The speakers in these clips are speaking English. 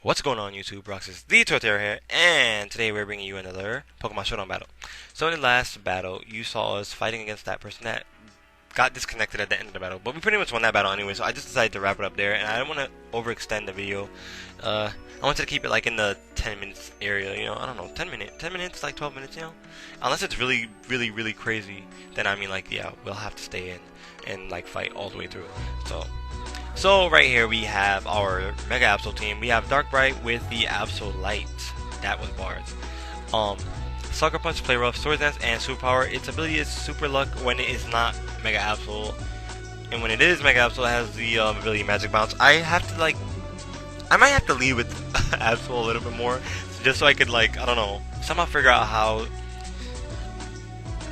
What's going on YouTube? Roxas, the Torterra here, and today we're bringing you another Pokemon Showdown battle. So in the last battle, you saw us fighting against that person that got disconnected at the end of the battle, but we pretty much won that battle anyway, so I just decided to wrap it up there, and I don't want to overextend the video. I wanted to keep it like in the 10 minutes area, you know, I don't know, 10 minutes, like 12 minutes, you know? Unless it's really crazy, then I mean like, yeah, we'll have to stay in and like fight all the way through. So right here we have our Mega Absol team. We have Dark Bright with the Absol Light. That was bars. Sucker Punch, Play Rough, Sword Dance, and Superpower. Its ability is Super Luck when it is not Mega Absol. And when it is Mega Absol, it has the ability Magic Bounce. I might have to lead with Absol a little bit more. Just so I could like, I don't know, somehow figure out how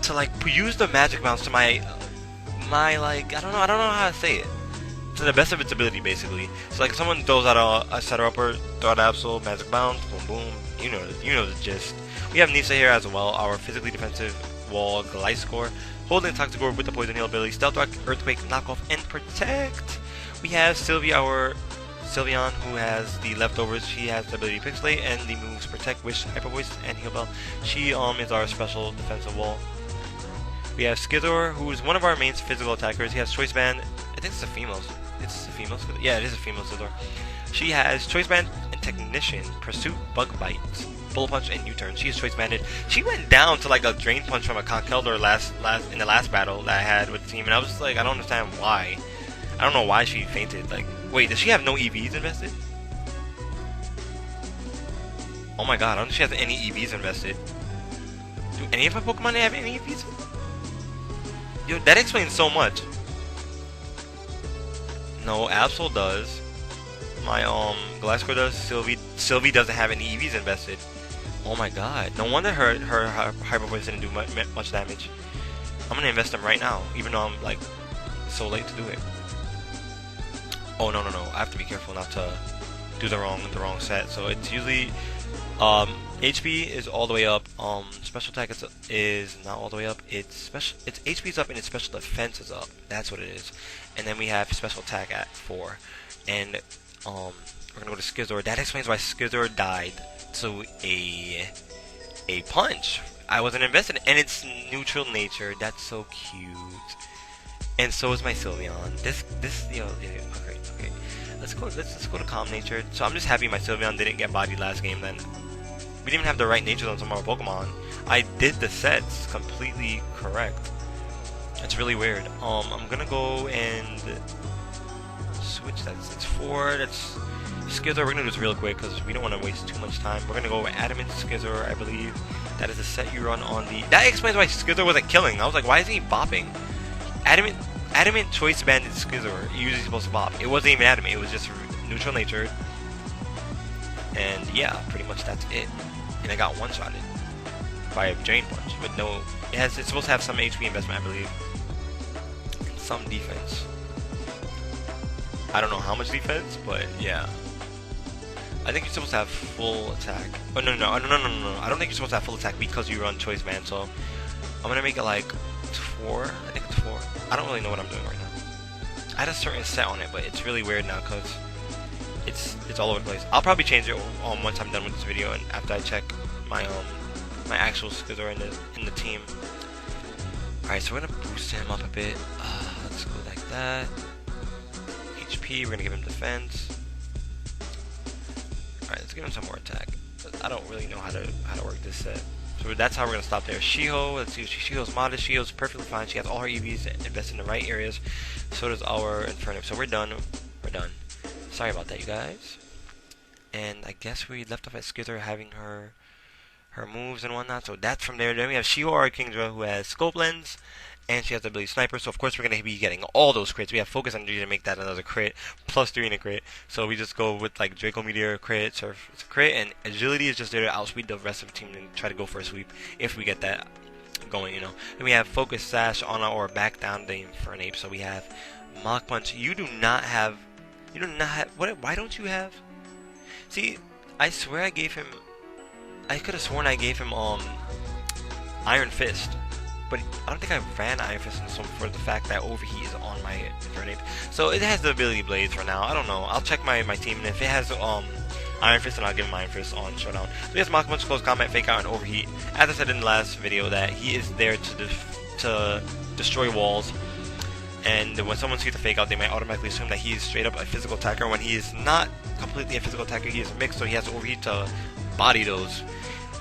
to like use the Magic Bounce to my like, I don't know how to say it. To the best of its ability, basically. So like, if someone throws out a setter upper, throw out Absol, Magic Bounce, boom boom. You know the gist. We have Nisa here as well. Our physically defensive wall, Gliscor, holding Toxic Orb with the Poison Heal ability, Stealth Rock, Earthquake, Knockoff, and Protect. We have Sylvia, our Sylveon, who has the leftovers. She has the ability Pixelate and the moves Protect, Wish, Hyper Voice, and Heal Bell. She is our special defensive wall. We have Skizor, who is one of our main physical attackers. He has Choice Band. I think it's a female. It's a female Skizor. Yeah, it is a female Skizor. She has Choice Band and Technician, Pursuit, Bug Bite, Bullet Punch, and U-Turn. She is Choice Banded. She went down to like a Drain Punch from a Conkeldurr in the last battle that I had with the team, and I was just like, I don't understand why. I don't know why she fainted. Like, wait, does she have no EVs invested? Oh my god, I don't think she has any EVs invested. Do any of my Pokemon have any EVs? Yo, that explains so much. No, Absol does. My Gliscor does. Sylvie doesn't have any EVs invested. Oh my god. No wonder her Hyper Voice didn't do much damage. I'm gonna invest them right now, even though I'm like so late to do it. Oh no. I have to be careful not to do the wrong set. So it's usually HP is all the way up. Special attack is not all the way up. Its HP is up and its special defense is up. That's what it is. And then we have special attack at 4. And we're gonna go to Skizor. That explains why Skizor died to a punch. I wasn't invested, and it's neutral nature. That's so cute. And so is my Sylveon. This okay. Let's go to calm nature. So I'm just happy my Sylveon didn't get bodied last game. Then we didn't even have the right natures on some of our Pokemon. I did the sets completely correct. It's really weird. I'm gonna go and switch that 6-4. That's Skizor. We're gonna do this real quick because we don't want to waste too much time. We're gonna go with Adamant Skizor, I believe. That is the set you run on the. That explains why Skizor wasn't killing. I was like, why isn't he bopping? Adamant Choice Banded Skizor usually supposed to bop. It wasn't even Adamant. It was just neutral natured. And yeah, pretty much that's it. And I got one-shotted by a Drain Punch with no. It's supposed to have some HP investment, I believe. And some defense. I don't know how much defense, but yeah. I think you're supposed to have full attack. Oh no. I don't think you're supposed to have full attack because you run Choice Band. So I'm gonna make it like 4. I think it's 4. I don't really know what I'm doing right now. I had a certain set on it, but it's really weird now because it's all over the place. I'll probably change it once I'm done with this video and after I check my my actual Skizor in the team. Alright, so we're gonna boost him up a bit. Let's go like that. HP, we're gonna give him defense. Alright, let's give him some more attack. I don't really know how to work this set. So that's how we're gonna stop there. Shiho, let's see. Shiho's modest. Shiho's perfectly fine. She has all her EVs invested in the right areas. So does our Inferno. So we're done. Sorry about that, you guys. And I guess we left off at Skizor having her moves and whatnot. So that's from there. Then we have Shiho, our Kingdra, who has Scope Lens, and she has the ability Sniper. So of course we're gonna be getting all those crits. We have Focus Energy to make that another crit, plus 3 in a crit. So we just go with like Draco Meteor crit, Surf it's a crit, and Agility is just there to outspeed the rest of the team and try to go for a sweep if we get that going, you know. And we have Focus Sash on our back down the Infernape. So we have Mach Punch. You do not have. What? Why don't you have? See, I swear I gave him. I could have sworn I gave him Iron Fist, but I don't think I ran Iron Fist for the fact that Overheat is on my Infernape. So it has the ability Blaze for now. I don't know. I'll check my team, and if it has Iron Fist, and I'll give him Iron Fist on Showdown. So he has Mach Punch, Close Combat, Fake Out, and Overheat. As I said in the last video, that he is there to destroy walls. And when someone sees the Fake Out, they might automatically assume that he is straight up a physical attacker, when he is not completely a physical attacker. He is a mix, so he has Overheat to body those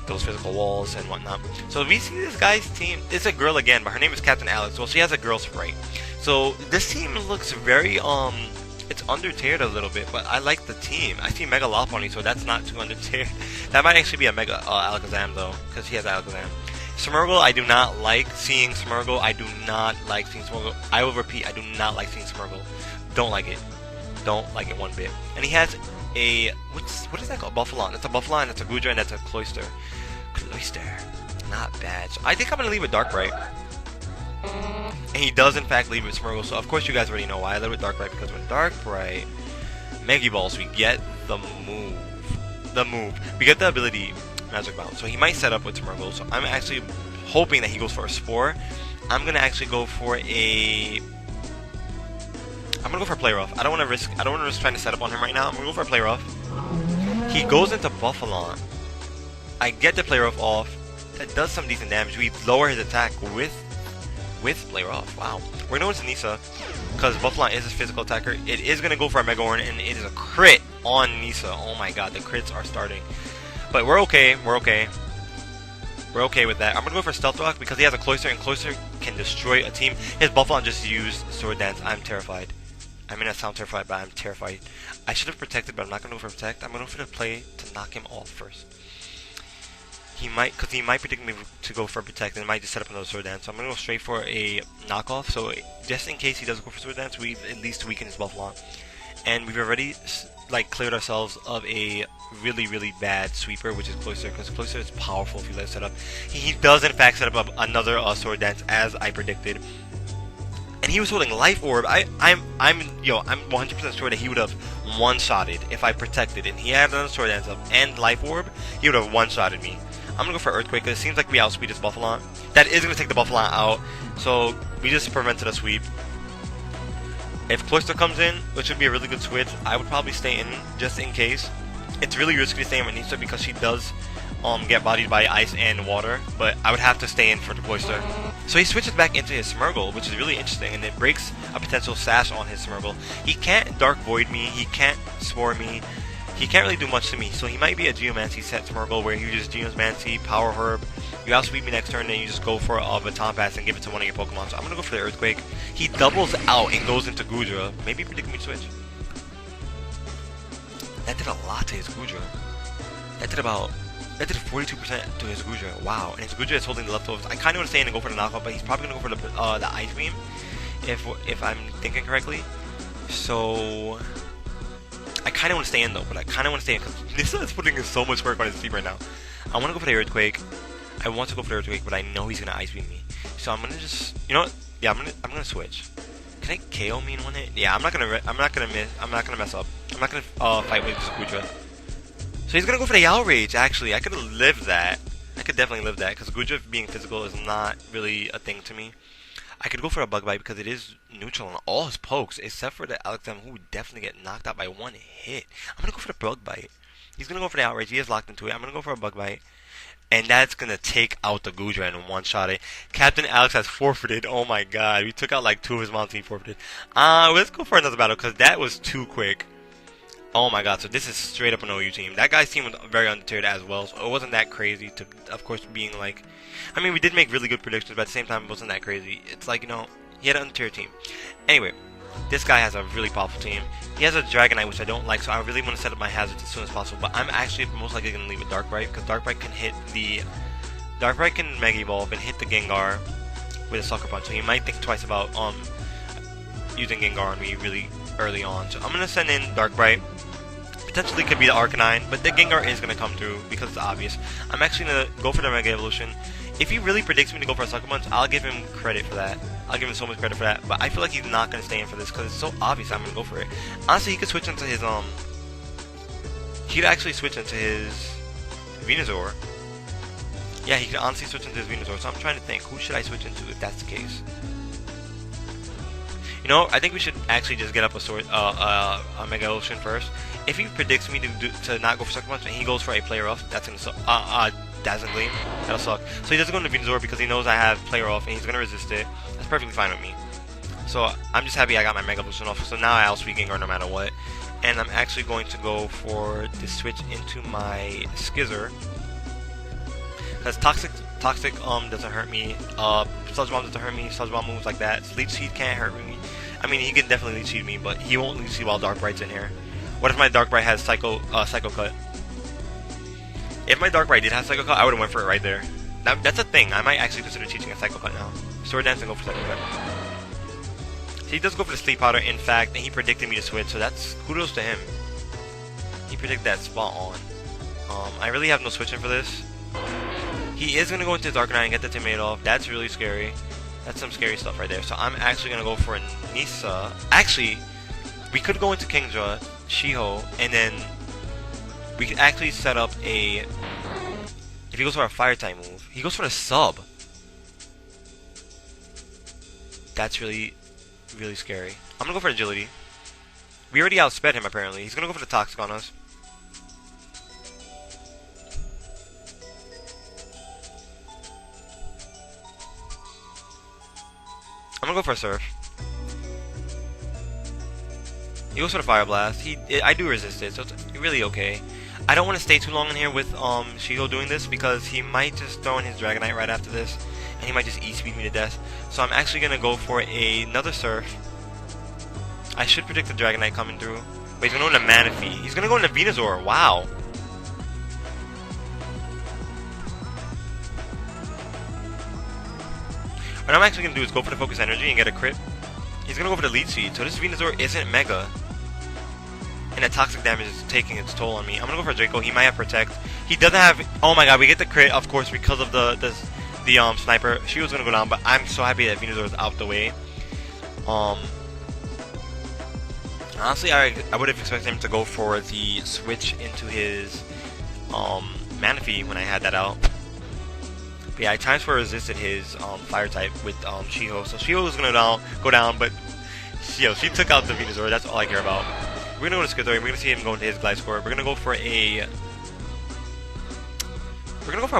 physical walls and whatnot. So we see this guy's team. It's a girl again, but her name is Captain Alex. Well, she has a girl sprite. So this team looks very it's undertiered a little bit, but I like the team. I see Mega Lopunny, so that's not too undertiered. That might actually be a Mega Alakazam though, because he has Alakazam. Smurgle, I do not like seeing Smurgle. I do not like seeing Smurgle. I will repeat, I do not like seeing Smurgle. Don't like it. Don't like it one bit. And he has a what is that called? Buffalon. That's a Buffalon, that's a Goodra, and that's a Cloyster. Cloyster. Not bad. So I think I'm gonna leave with Darkbright. And he does in fact leave with Smurgle, so of course you guys already know why I leave with Darkbright, because with Darkbright Mega Balls we get the move. We get the ability Magic Bounce. So he might set up with Smurgle, so I'm actually hoping that he goes for a Spore. I'm gonna actually go for a Play Rough. I don't wanna risk trying to set up on him right now. I'm gonna go for a Play Rough. He goes into Buffalon. I get the Play Rough off. That does some decent damage. We lower his attack with Play Rough. Wow. We're going to Nisa, because Buffalon is a physical attacker. It is going to go for a Mega Horn, and it is a crit on Nisa. Oh my god, the crits are starting. But we're okay. We're okay with that. I'm going to go for Stealth Rock, because he has a Cloyster, and Cloyster can destroy a team. His Buffalon just used Sword Dance. I'm terrified. I mean, I sound terrified, but I'm terrified. I should have protected, but I'm not going to go for Protect. I'm going to go for the play to knock him off first. He might predict me to go for Protect, and might just set up another Sword Dance. So I'm going to go straight for a knockoff, so just in case he doesn't go for Sword Dance, we at least weaken his Buffalon. And we've already cleared ourselves of a really bad sweeper, which is Cloyster, because Cloyster is powerful if you let it set up. He does in fact set up another Sword Dance, as I predicted. And he was holding Life Orb. I'm 100% sure that he would have one-shotted if I protected, and he had another Sword Dance up and Life Orb, he would have one-shotted me. I'm gonna go for Earthquake, because it seems like we outspeed this Buffalon. That is gonna take the Buffalon out, so we just prevented a sweep. If Cloyster comes in, which would be a really good switch, I would probably stay in just in case. It's really risky to stay in with Nisa, because she does get bodied by ice and water, but I would have to stay in for the Cloyster. So he switches back into his Smurgle, which is really interesting, and it breaks a potential sash on his Smurgle. He can't Dark Void me, he can't Spore me, he can't really do much to me, so he might be a Geomancy set Smurgle, where you just Geomancy, Power Herb, you outspeed me next turn, and you just go for a Baton Pass and give it to one of your Pokemon. So I'm gonna go for the Earthquake. He doubles out and goes into Goodra. Maybe predict me to switch. That did a lot to his Goodra. That did 42% to his Goodra. Wow. And his Goodra is holding the leftovers. I kind of want to stay in and go for the knockoff, but he's probably going to go for the Ice Beam, if I'm thinking correctly. So I kind of want to stay in though, but I kind of want to stay in, because Nisa is putting in so much work on his team right now. I want to go for the Earthquake. I want to go for the Earthquake, but I know he's going to Ice Beam me. So I'm going to just, you know what? Yeah, I'm going to switch. Can I KO me in one hit? Yeah, I'm not gonna mess up. I'm not gonna fight with Goodra. So he's gonna go for the Outrage. Actually, I could live that. I could definitely live that, because Goodra being physical is not really a thing to me. I could go for a Bug Bite, because it is neutral on all his pokes, except for the Alakazam, who would definitely get knocked out by one hit. I'm gonna go for the Bug Bite. He's gonna go for the Outrage. He is locked into it. I'm gonna go for a Bug Bite. And that's gonna take out the Goodra and one-shot it. Captain Alex has forfeited. Oh my god. We took out like 2 of his mounts and he forfeited. Let's go for another battle, because that was too quick. Oh my god, so this is straight up an OU team. That guy's team was very undeterred as well, so it wasn't that crazy to, of course, being like... I mean, we did make really good predictions, but at the same time, it wasn't that crazy. It's like, you know, he had an undeterred team. Anyway, this guy has a really powerful team. He has a Dragonite, which I don't like, so I really want to set up my hazards as soon as possible. But I'm actually most likely going to leave with Darkbright, because Darkbright can hit the... Darkbright can Mega Evolve and hit the Gengar with a Sucker Punch, so he might think twice about using Gengar on me really early on. So I'm going to send in Darkbright. Potentially could be the Arcanine, but the Gengar is going to come through because it's obvious. I'm actually going to go for the Mega Evolution. If he really predicts me to go for a Sucker Punch, I'll give him credit for that. I'll give him so much credit for that. But I feel like he's not going to stay in for this because it's so obvious I'm going to go for it. Honestly, he could switch into his, he'd actually switch into his Venusaur. Yeah, he could honestly switch into his Venusaur. So I'm trying to think, who should I switch into if that's the case? You know, I think we should actually just get up a Mega Evolution first. If he predicts me to not go for Sucker Punch and he goes for a player off, that's gonna suck. Dazzling Gleam, that'll suck. So he doesn't go into Venusaur because he knows I have player off and he's gonna resist it. That's perfectly fine with me. So I'm just happy I got my Mega Evolution off. So now I outspeed Gengar no matter what. And I'm actually going to go for the switch into my Skizzer. Because Toxic doesn't hurt me. Sludge Bomb doesn't hurt me. Sludge Bomb moves like that. Leech Seed can't hurt me. I mean, he can definitely Leech Seed me, but he won't Leech Seed while Dark Bright's in here. What if my Dark Bright has Psycho Cut? If my Dark Bright did have Psycho Cut, I would have went for it right there. That's a thing. I might actually consider teaching a Psycho Cut now. Sword Dance and go for Psycho Cut. So he does go for the Sleep Powder, in fact, and he predicted me to switch, so that's kudos to him. He predicted that spot on. I really have no switching for this. He is going to go into his Arcanine and get the Timid off. That's really scary. That's some scary stuff right there. So I'm actually going to go for Nisa. Actually, we could go into Kingdra, Shiho, and then we could actually set up a... If he goes for a Fire type move, he goes for a sub. That's really scary. I'm going to go for Agility. We already outsped him apparently. He's going to go for the Toxic on us. I'm gonna go for a Surf. He goes for the Fire Blast. I do resist it, so it's really okay. I don't want to stay too long in here with Shiho doing this because he might just throw in his Dragonite right after this, and he might just E-speed me to death. So I'm actually gonna go for another Surf. I should predict the Dragonite coming through, but he's gonna go into Manaphy. He's gonna go into Venusaur. Wow. What I'm actually going to do is go for the Focus Energy and get a crit. He's going to go for the Leech Seed, so this Venusaur isn't Mega. And the Toxic damage is taking its toll on me. I'm going to go for Draco. He might have Protect. He doesn't have... Oh my god, we get the crit, of course, because of the Sniper. She was going to go down, but I'm so happy that Venusaur is out the way. Honestly, I would have expected him to go for the switch into his Manaphy when I had that out. But yeah, I times for resisted his Fire type with Shiho. So Shiho was gonna go down, but she took out the Venusaur. That's all I care about. We're gonna go to Skizzer. We're gonna see him go into his Gliscor. We're gonna go for a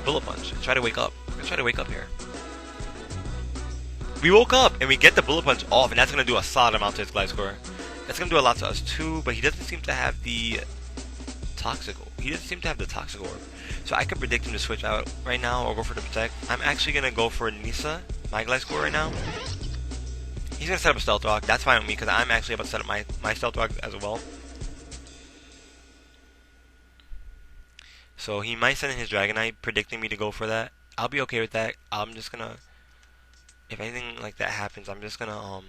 Bullet Punch. Try to wake up. We're gonna try to wake up here. We woke up and we get the Bullet Punch off, and that's gonna do a solid amount to his Gliscor. That's gonna do a lot to us too, but he doesn't seem to have the Toxic Orb. So I could predict him to switch out right now or go for the Protect. I'm actually going to go for Nisa, my Gliscor right now. He's going to set up a Stealth Rock. That's fine with me because I'm actually about to set up my Stealth Rock as well. So he might send in his Dragonite, predicting me to go for that. I'll be okay with that. I'm just going to... If anything like that happens, I'm just going to...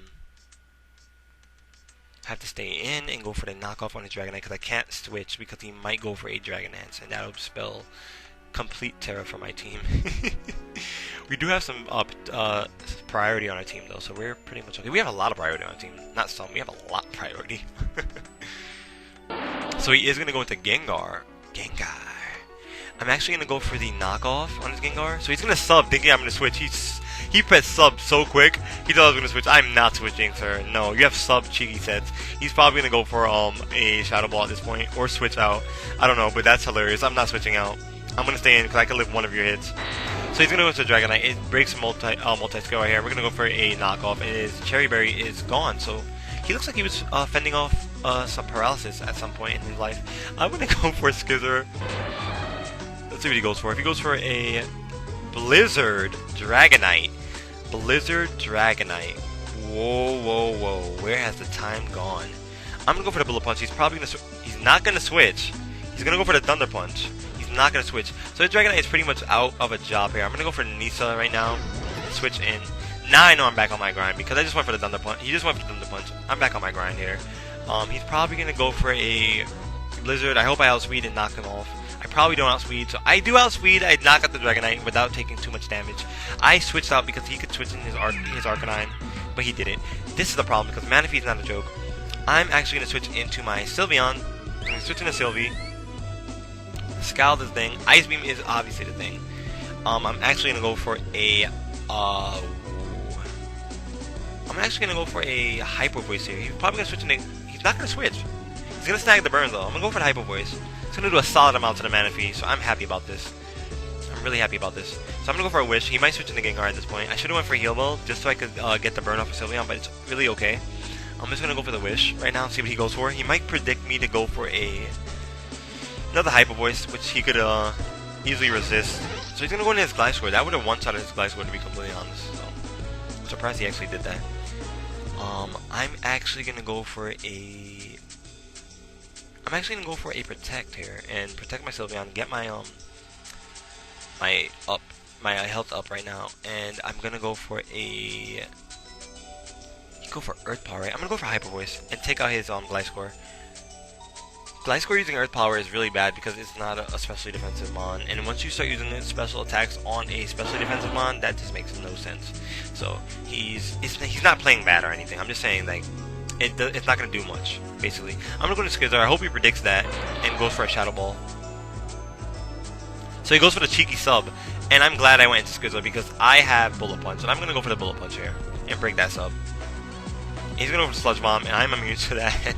have to stay in and go for the knockoff on his Dragonite because I can't switch because he might go for a Dragon Dance, and that would spell complete terror for my team. We do have some priority on our team though, so we're pretty much okay. We have a lot of priority on our team. Not some, we have a lot of priority. So he is going to go into Gengar. I'm actually going to go for the knockoff on his Gengar. So he's going to sub thinking I'm going to switch. He pressed sub so quick, he thought I was going to switch. I'm not switching, sir. No, you have sub cheeky sets. He's probably going to go for a Shadow Ball at this point, or switch out. I don't know, but that's hilarious. I'm not switching out. I'm going to stay in because I can live one of your hits. So he's going to go into Dragonite. It breaks multi-skill right here. We're going to go for a knockoff, and his Cherry Berry is gone. So he looks like he was fending off some paralysis at some point in his life. I'm going to go for a Skizzer. Let's see what he goes for. If he goes for a Blizzard Dragonite. Whoa. Where has the time gone? I'm gonna go for the Bullet Punch. He's probably gonna he's not gonna switch. He's gonna go for the Thunder Punch. He's not gonna switch. So the Dragonite is pretty much out of a job here. I'm gonna go for Nisa right now. Switch in. Now I know I'm back on my grind because I just went for the Thunder Punch. He just went for the Thunder Punch. I'm back on my grind here. He's probably gonna go for a Blizzard. I hope I outspeed and knock him off. I probably don't outspeed, so I do outspeed. I knock out the Dragonite without taking too much damage. I switched out because he could switch in his Arcanine, but he didn't. This is the problem because Manaphy is not a joke. I'm actually going to switch into my Sylveon. I'm going to switch into Sylvie. Scald is the thing. Ice Beam is obviously the thing. I'm actually going to go for a... I'm actually going to go for a Hyper Voice here. He's probably going to switch into... He's not going to switch. He's gonna snag the burn though. I'm gonna go for the Hyper Voice. It's gonna do a solid amount to the Manaphy, so I'm happy about this. I'm really happy about this. So I'm gonna go for a Wish. He might switch into Gengar at this point. I should have went for Heal Bell just so I could get the burn off of Sylveon, but it's really okay. I'm just gonna go for the Wish right now, see what he goes for. He might predict me to go for another Hyper Voice, which he could easily resist. So he's gonna go into his Gliscor. That would have one-shotted his Gliscor, to be completely honest. So I'm surprised he actually did that. I'm actually gonna go for a Protect here and protect my Sylveon, get my my health up right now, and I'm gonna go for a Earth Power, right? I'm gonna go for Hyper Voice and take out his Gliscor. Gliscor using Earth Power is really bad because it's not a specially defensive mon, and once you start using its special attacks on a specially defensive mon, that just makes no sense. So he's not playing bad or anything. I'm just saying, like, it's not gonna do much. Basically, I'm gonna go to Skizzer. I hope he predicts that and goes for a Shadow Ball. So he goes for the cheeky sub, and I'm glad I went into Skizzer because I have Bullet Punch, and I'm gonna go for the Bullet Punch here and break that sub. He's gonna go for Sludge Bomb, and I'm immune to that.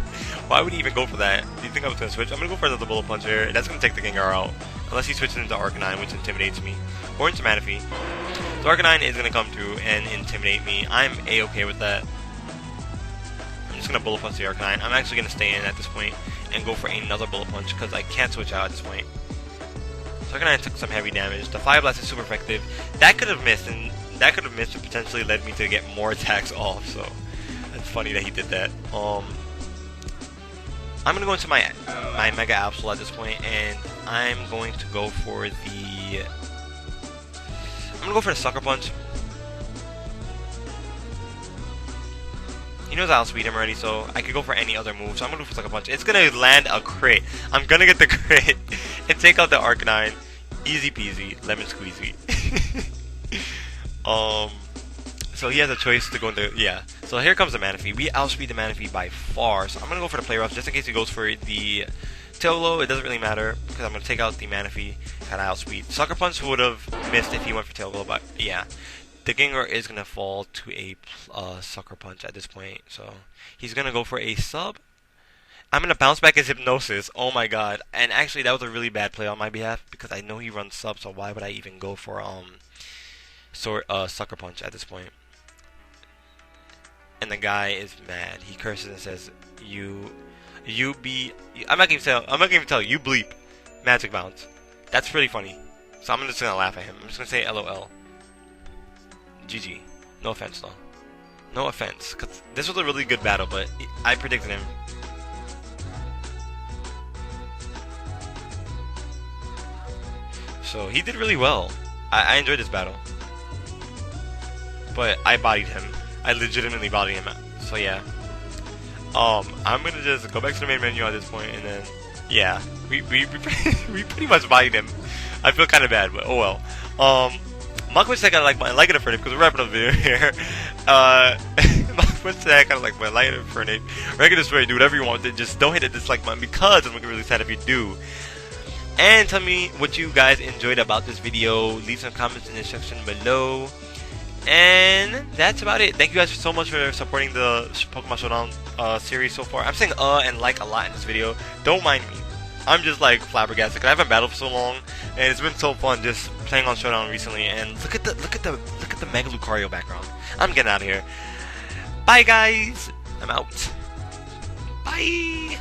Why would he even go for that? Do you think I was gonna switch? I'm gonna go for the Bullet Punch here. That's gonna take the Gengar out, unless he switches into Arcanine, which intimidates me, or into Manaphy. So Arcanine is gonna come through and intimidate me. I'm a-okay with that. I'm just gonna Bullet Punch the Arcanine. I'm actually gonna stay in at this point and go for another Bullet Punch because I can't switch out at this point. So Arcanine took some heavy damage. The Fire Blast is super effective. That could have missed, and potentially led me to get more attacks off. So it's funny that he did that. I'm gonna go into my Mega Absol at this point, and I'm going to go for the Sucker Punch. He knows I'll outspeed him already, so I could go for any other move. So I'm gonna go for Sucker Punch. It's gonna land a crit. I'm gonna get the crit and take out the Arcanine. Easy peasy, lemon squeezy. So he has a choice to go into, yeah. So here comes the Manaphy. We outspeed the Manaphy by far. So I'm going to go for the Play Rough just in case he goes for the Tail Glow. It doesn't really matter because I'm going to take out the Manaphy and outspeed. Sucker Punch would have missed if he went for Tail Glow, but yeah. The Gengar is going to fall to a Sucker Punch at this point. So he's going to go for a sub. I'm going to bounce back his Hypnosis. Oh my god. And actually that was a really bad play on my behalf because I know he runs sub, so why would I even go for Sucker Punch at this point? And the guy is mad. He curses and says, I'm not gonna even tell you, you bleep Magic Bounce. That's pretty funny. So I'm just gonna laugh at him. I'm just gonna say LOL. GG. No offense though. No offense. Cause this was a really good battle, but I predicted him. So he did really well. I enjoyed this battle. But I bodied him. I legitimately bodied him. So yeah. I'm gonna just go back to the main menu at this point, and then yeah, we pretty much bodied him. I feel kind of bad, but oh well. Mark would say I kind of like it for it because we're wrapping up the video here. Mark would say I kind of like it for it. Regular story, do whatever you want. Just don't hit the dislike button because I'm gonna get really sad if you do. And tell me what you guys enjoyed about this video. Leave some comments in the section below. And that's about it. Thank you guys so much for supporting the Pokemon Showdown series so far. I'm saying and like a lot in this video. Don't mind me. I'm just like flabbergasted because I haven't battled for so long, and it's been so fun just playing on Showdown recently. And look at the Mega Lucario background. I'm getting out of here. Bye guys. I'm out. Bye.